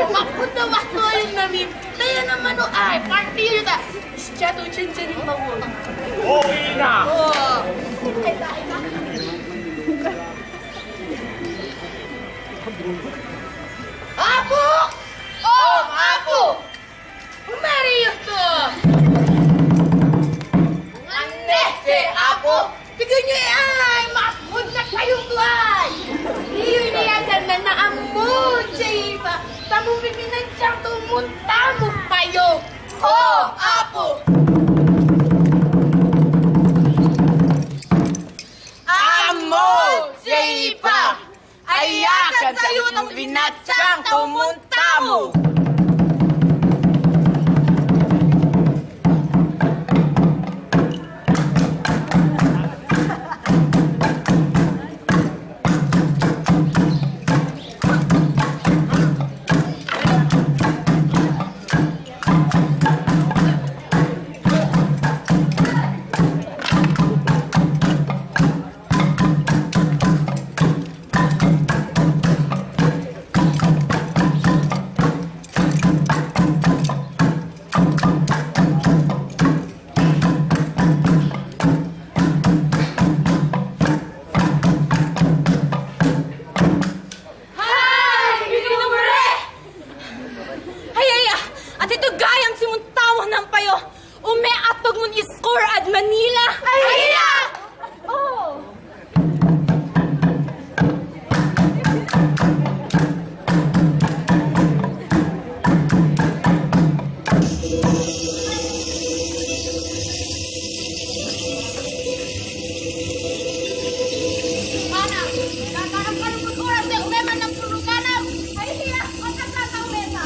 Mapunta waktu yung namin. Kaya naman o ay, party yun na. Siya to chin-chin yung magun. Okay na! Apo! Oh, Apo! Umari yun to! Ane, si Apo! Tignan nyo ay, makapod na kayong tuway! Iyon niya na naamo, Jaiba! Tamong bibinan siyang tumunta mo kayo! Oh, Apo! Amo, Jaiba! Ayakan sa'yo ng binatsang tumunta mo! Manila! Ay! Oh! Mana? Kakarap ka ng oras na umeman ng pulukanam! Ay siya! Magkakata umema!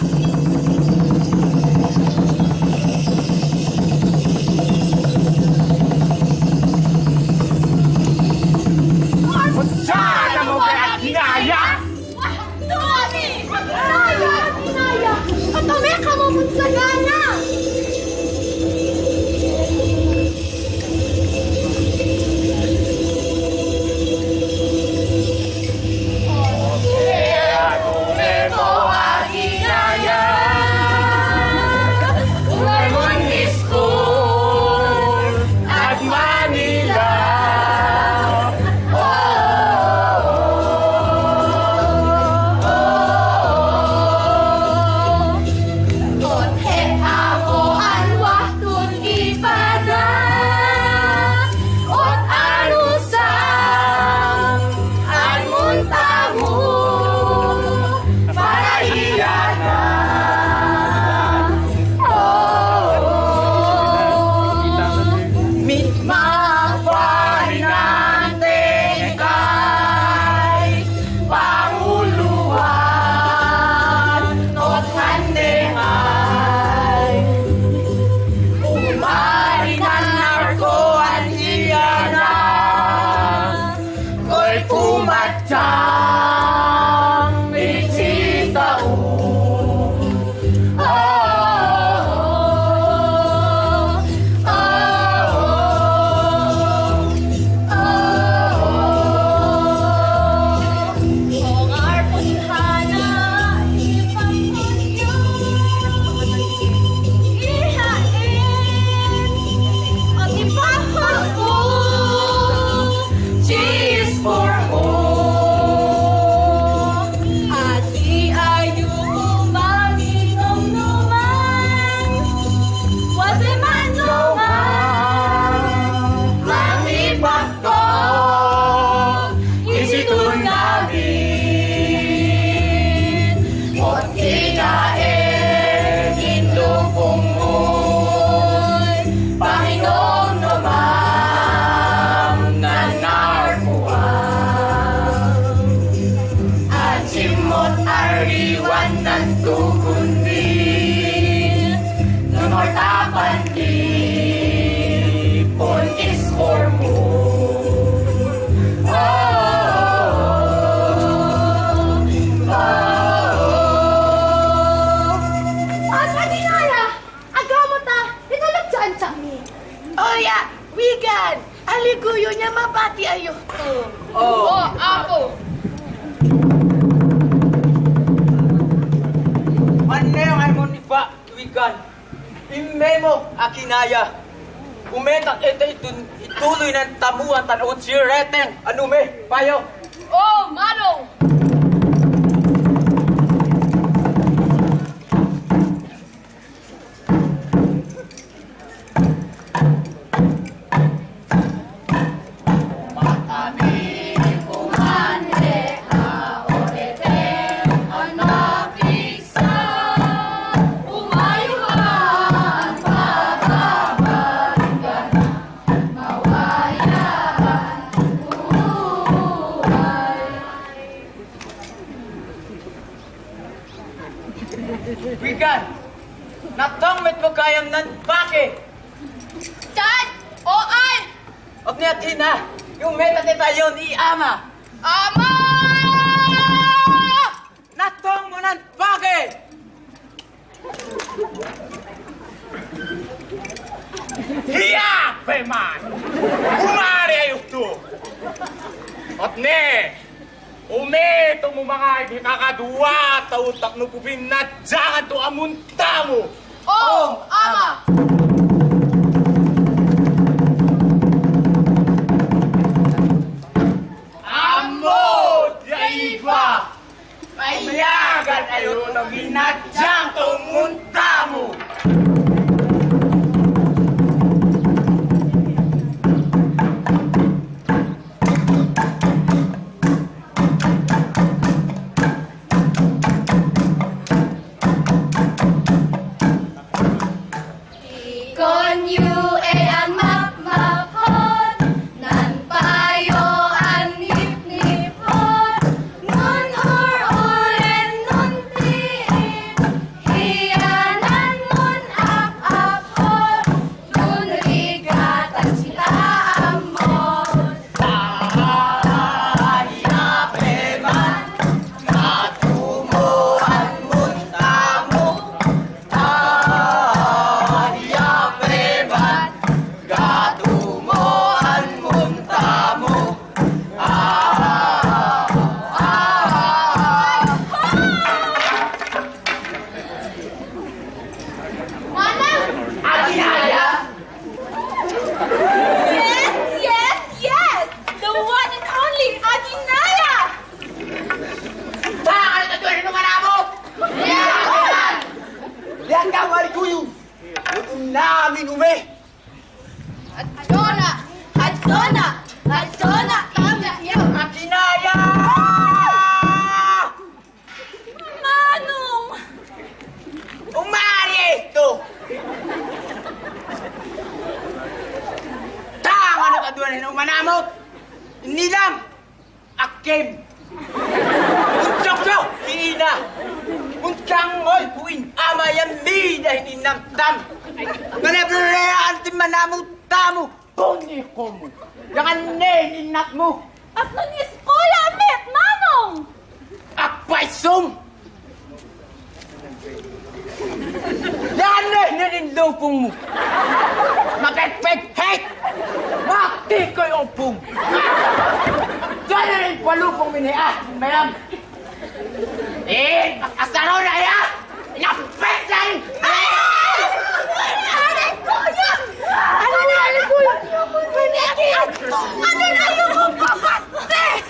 Sana mo kaya ginaya! Tuwani! Ginaya! Ginaya! At kami kamamot sa gana! Chang, ni Chita U. for home. At si Ayu umaginom naman, wase man naman, mangipak ko, isitun namin, mo't kinain, indupong mo'y, Panginoon naman, nanarmuang, at simot ariwan ng tukundi, nangortapan di, pon is for moon. At Adinaya, agamo ta, pinalagsan sa amin. Oya, wigan, aliguyo niya mabati ayo. Oh, ako. ano yung ay mo ni Pa, Wigan? Imemo, akinaya. Umetak ito ituloy ng tamuan tanong si Reteng. Ano me, payo? Oh, Manong! Wigan, natangmet mo kayang nan pake. Dad! O ay! At niya tina, yung meta kita yun i-ama. Ama! Natong mo nan pake. Hiya, Peman! Umari ayo to! At ne, umeto mo mga ikakadua, tautak no pupin na dyan to amunta mo! Oh, Ama! Amo, Jaiba! Mayagan ayo na ginadyan to munta mo! Kon yu e ang map-mapon, nan payo ang nip-nipon, nun or-oren, nun tiin, hiyanan nun ap-apon, nun rigatan sila amon. Ahaya Peman, natumuan munta mo. Ahaya Peman, gatumoan munta mo. Manang! Aginaya! Yes, yes, yes! The one and only Aginaya! Tangan ka doon ng manamo! Yan! Lihat ka, Marikuyo! Huwag namin ume! Hadsona! Hadsona! Hadsona! Tama yun! Aginaya! Manong! Umari ito! Tangan ka doon ng manamo! Nilam! Akim! Unsok Ina! Unsang mo'y puin amayang mida hininamtam! Nanabrarayaan ti manamo tamo! Puni ko mo! Yang ninak mo! At nangis oya met, Manong! Akpay sum! Yan nanindupong mo! Makipig-hate! Makti ko'y opong! Diyan na rin palupong miniah! Mayam! Asaro na ya! Napit na rin! Aray ko yan! Ano na, aray ko yan? Ano na yung kapatid?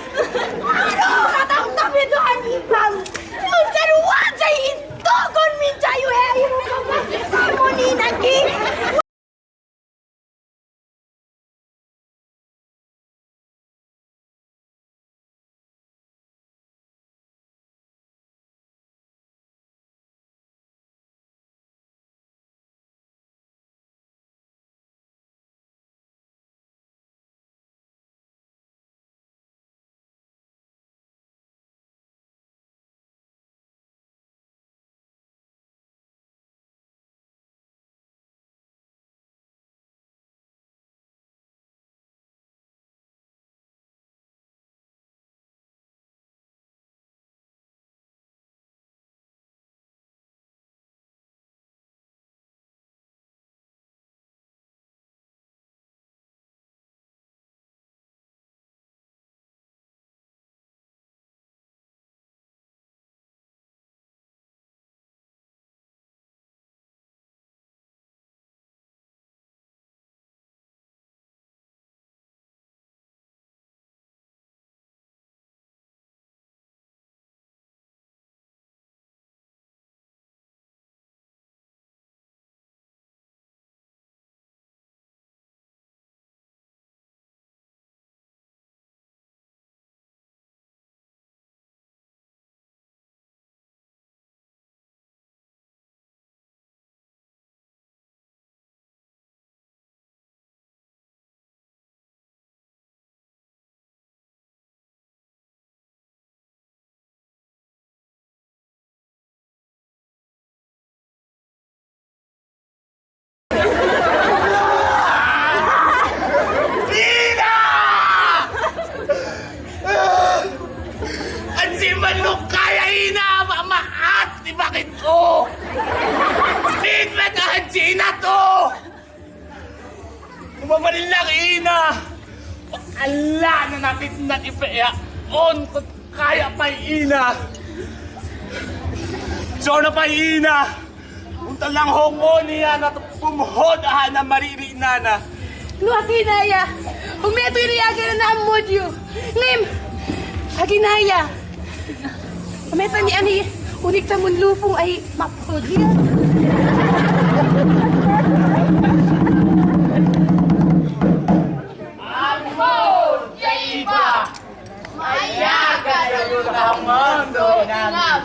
ko! Tignan ang Gina to! Umabalin lang, ina! Ala na nakit na ipaya on kung kaya pa ina! So na pa ina! Punta lang hongo niya na pumuhod na mariri na. Luha kinaya. Humeto iniyaga na naamod yu. Ngim. Haginaya. Humeto ni ani. Unik tamun lufong ay mapod niya. Amod, Jaiba! Mayaga sa mundo namin!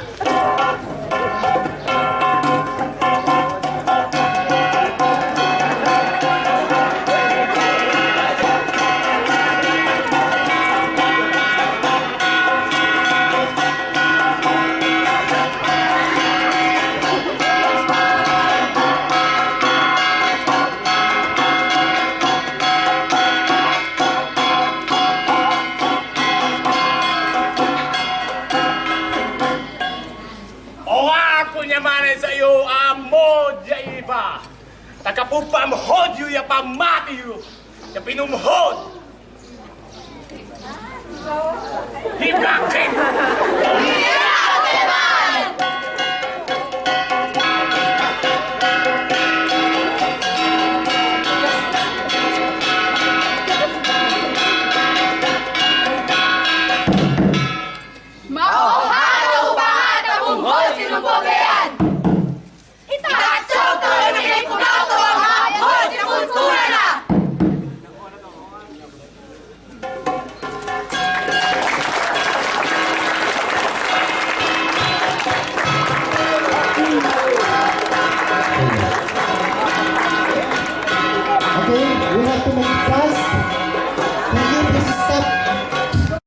Kunyamanay sa iyo, amod, Jaiba! Takapupamhod yu, ya pamati yu, ya pinumhod! Hibakin!